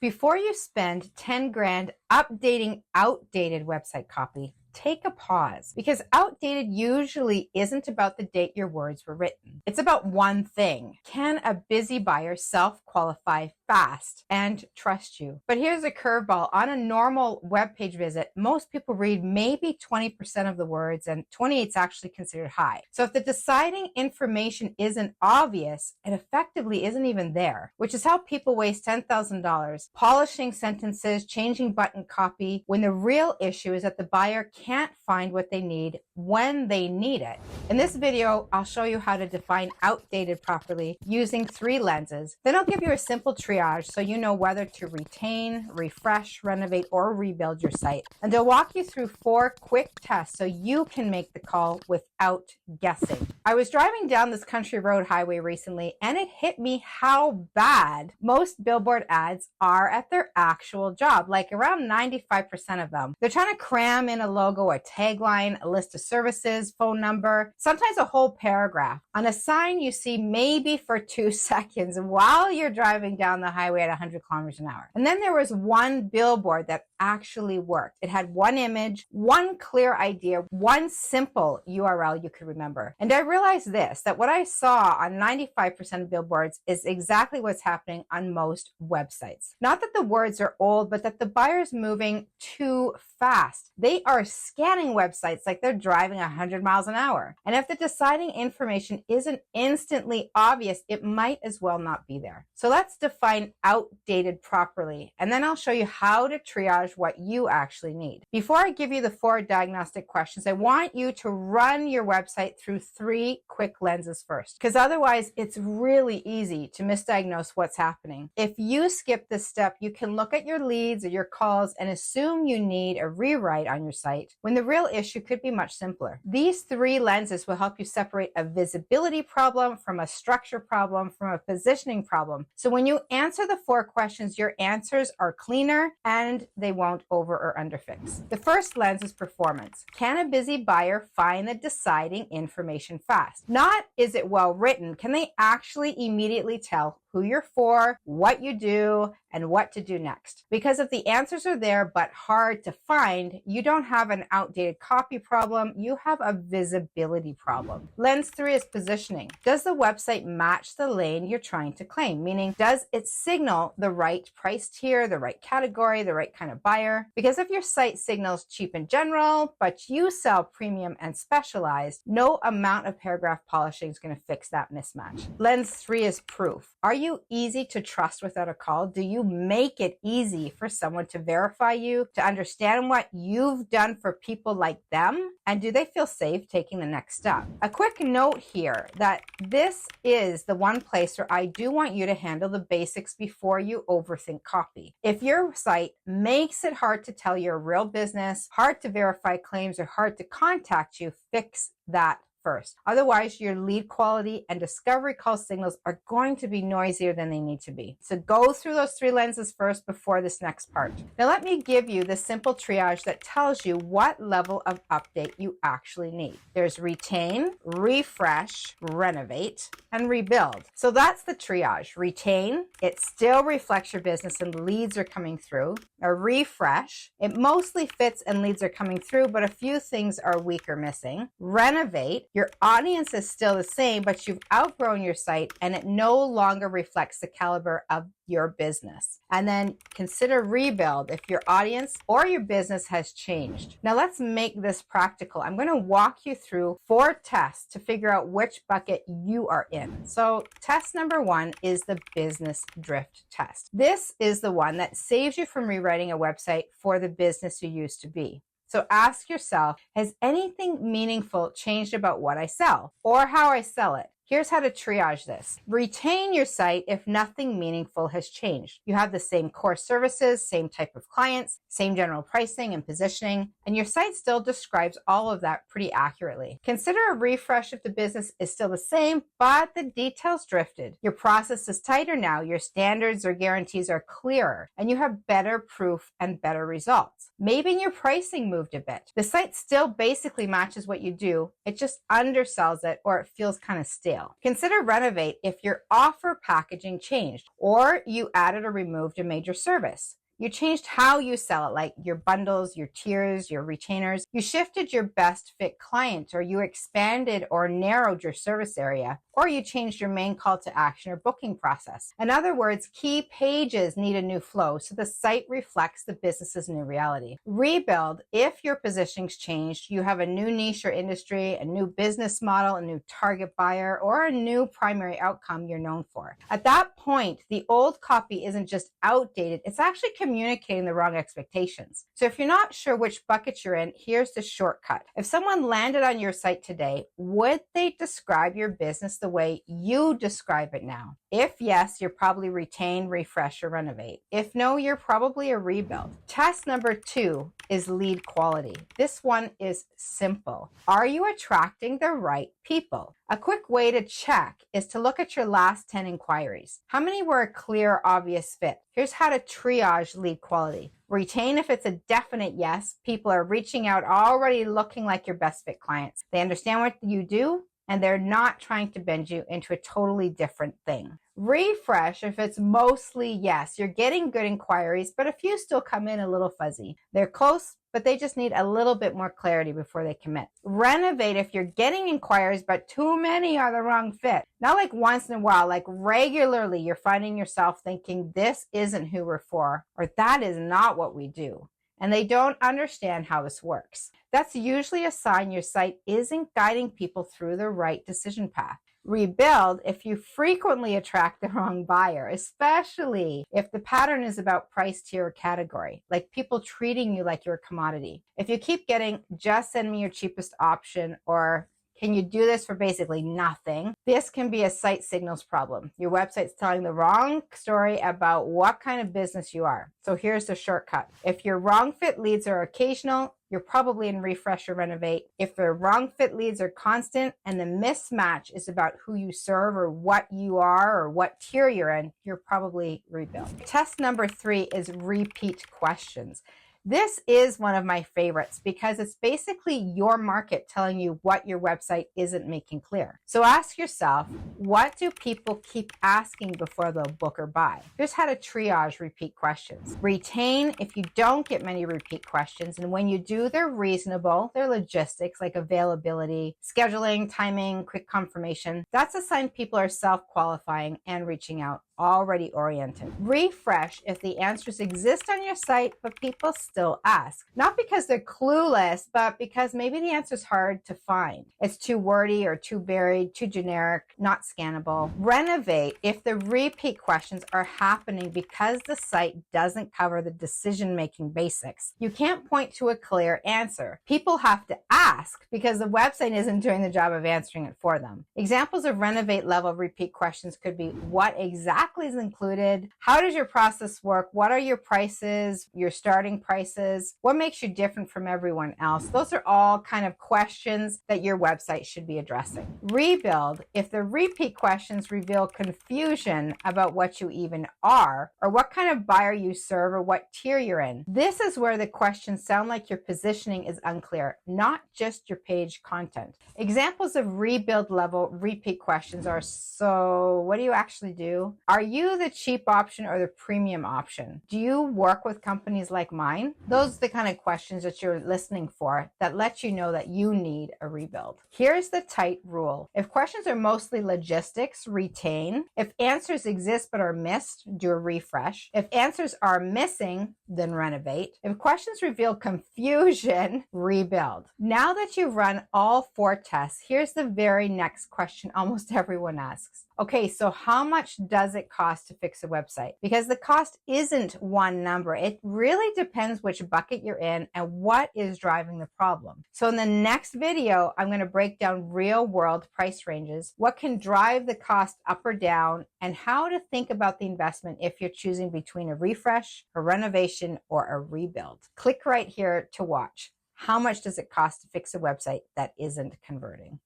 Before you spend 10 grand updating outdated website copy, take a pause, because outdated usually isn't about the date your words were written. It's about one thing. Can a busy buyer self-qualify fast and trust you? But here's a curveball. On a normal web page visit, most people read maybe 20% of the words, and 28 is actually considered high. So if the deciding information isn't obvious, it effectively isn't even there, which is how people waste $10,000 polishing sentences, changing button copy, when the real issue is that the buyer can't find what they need when they need it. In this video, I'll show you how to define outdated properly using 3 lenses. Then I'll give you a simple triage so you know whether to retain, refresh, renovate, or rebuild your site. And I'll walk you through 4 quick tests so you can make the call without guessing. I was driving down this country road highway recently, and it hit me how bad most billboard ads are at their actual job, like around 95% of them. They're trying to cram in a logo, a tagline, a list of services, phone number, sometimes a whole paragraph on a sign you see maybe for 2 seconds while you're driving down the highway at 100 kilometers an hour. And then there was one billboard that actually worked. It had one image, one clear idea, one simple URL you could remember. And I realized this, that what I saw on 95% of billboards is exactly what's happening on most websites. Not that the words are old, but that the buyer's moving too fast. They are scanning websites like they're driving 100 miles an hour. And if the deciding information isn't instantly obvious, it might as well not be there. So let's define outdated properly, and then I'll show you how to triage what you actually need. Before I give you the 4 diagnostic questions, I want you to run your website through 3 quick lenses first, because otherwise it's really easy to misdiagnose what's happening. If you skip this step, you can look at your leads or your calls and assume you need a rewrite on your site, when the real issue could be much simpler. These 3 lenses will help you separate a visibility problem from a structure problem from a positioning problem. So when you answer the 4 questions, your answers are cleaner and they won't over or underfix. The first lens is performance. Can a busy buyer find the deciding information fast? Not is it well written, can they actually immediately tell who you're for, what you do, and what to do next? Because if the answers are there but hard to find, you don't have an outdated copy problem, you have a visibility problem. Lens 3 is positioning. Does the website match the lane you're trying to claim? Meaning, does it signal the right price tier, the right category, the right kind of buyer? Because if your site signals cheap in general, but you sell premium and specialized, no amount of paragraph polishing is going to fix that mismatch. Lens 3 is proof. Are you easy to trust without a call? Do you make it easy for someone to verify you, to understand what you've done for people like them? And do they feel safe taking the next step? A quick note here that this is the one place where I do want you to handle the basics before you overthink copy. If your site makes it hard to tell you're a real business, hard to verify claims, or hard to contact you, fix that first. Otherwise, your lead quality and discovery call signals are going to be noisier than they need to be. So go through those 3 lenses first before this next part. Now let me give you the simple triage that tells you what level of update you actually need. There's retain, refresh, renovate, and rebuild. So that's the triage. Retain, it still reflects your business and leads are coming through. A refresh, it mostly fits and leads are coming through, but a few things are weak or missing. Renovate, your audience is still the same, but you've outgrown your site and it no longer reflects the caliber of your business. And then consider rebuild if your audience or your business has changed. Now let's make this practical. I'm going to walk you through 4 tests to figure out which bucket you are in. So test number 1 is the business drift test. This is the one that saves you from rewriting a website for the business you used to be. So ask yourself, has anything meaningful changed about what I sell or how I sell it? Here's how to triage this. Retain your site if nothing meaningful has changed. You have the same core services, same type of clients, same general pricing and positioning, and your site still describes all of that pretty accurately. Consider a refresh if the business is still the same, but the details drifted. Your process is tighter now, your standards or guarantees are clearer, and you have better proof and better results. Maybe your pricing moved a bit. The site still basically matches what you do, it just undersells it or it feels kind of stale. fail. Consider Renovate if your offer packaging changed, or you added or removed a major service. You changed how you sell it, like your bundles, your tiers, your retainers. You shifted your best fit client, or you expanded or narrowed your service area, or you changed your main call to action or booking process. In other words, key pages need a new flow so the site reflects the business's new reality. Rebuild if your positioning's changed, you have a new niche or industry, a new business model, a new target buyer, or a new primary outcome you're known for. At that point, the old copy isn't just outdated, it's actually communicating the wrong expectations. So if you're not sure which bucket you're in, here's the shortcut. If someone landed on your site today, would they describe your business the way you describe it now? If yes, you're probably retain, refresh, or renovate. If no, you're probably a rebuild. Test number 2 is lead quality. This one is simple. Are you attracting the right people? A quick way to check is to look at your last 10 inquiries. How many were a clear, obvious fit? Here's how to triage lead quality. Retain if it's a definite yes. People are reaching out already looking like your best fit clients. They understand what you do, and they're not trying to bend you into a totally different thing. Refresh if it's mostly yes. You're getting good inquiries, but a few still come in a little fuzzy. They're close, but they just need a little bit more clarity before they commit. Renovate if you're getting inquiries, but too many are the wrong fit. Not like once in a while, like regularly you're finding yourself thinking this isn't who we're for, or that is not what we do. And they don't understand how this works. That's usually a sign your site isn't guiding people through the right decision path. Rebuild if you frequently attract the wrong buyer, especially if the pattern is about price, tier, or category, like people treating you like you're a commodity. If you keep getting, just send me your cheapest option, or can you do this for basically nothing? This can be a site signals problem. Your website's telling the wrong story about what kind of business you are. So here's the shortcut. If your wrong fit leads are occasional, you're probably in refresh or renovate. If the wrong fit leads are constant and the mismatch is about who you serve or what you are or what tier you're in, you're probably rebuild. Test number 3 is repeat questions. This is one of my favorites because it's basically your market telling you what your website isn't making clear. So ask yourself, what do people keep asking before they'll book or buy? Here's how to triage repeat questions. Retain if you don't get many repeat questions, and when you do, they're reasonable. They're logistics like availability, scheduling, timing, quick confirmation. That's a sign people are self-qualifying and reaching out, already oriented. Refresh if the answers exist on your site, but people still ask. Not because they're clueless, but because maybe the answer's hard to find. It's too wordy or too buried, too generic, not scannable. Renovate if the repeat questions are happening because the site doesn't cover the decision-making basics. You can't point to a clear answer. People have to ask because the website isn't doing the job of answering it for them. Examples of Renovate level repeat questions could be, what exactly is included? How does your process work? What are your prices, your starting prices? What makes you different from everyone else? Those are all kind of questions that your website should be addressing. Rebuild if the repeat questions reveal confusion about what you even are, or what kind of buyer you serve, or what tier you're in. This is where the questions sound like your positioning is unclear, not just your page content. Examples of rebuild level repeat questions are, so what do you actually do? Are you the cheap option or the premium option? Do you work with companies like mine? Those are the kind of questions that you're listening for that let you know that you need a rebuild. Here's the tight rule. If questions are mostly logistics, retain. If answers exist but are missed, do a refresh. If answers are missing, then renovate. If questions reveal confusion, rebuild. Now that you've run all 4 tests, here's the very next question almost everyone asks. Okay, so how much does it cost to fix a website? Because the cost isn't one number. It really depends which bucket you're in and what is driving the problem. So in the next video, I'm going to break down real world price ranges, what can drive the cost up or down, and how to think about the investment if you're choosing between a refresh, a renovation, or a rebuild. Click right here to watch. How much does it cost to fix a website that isn't converting?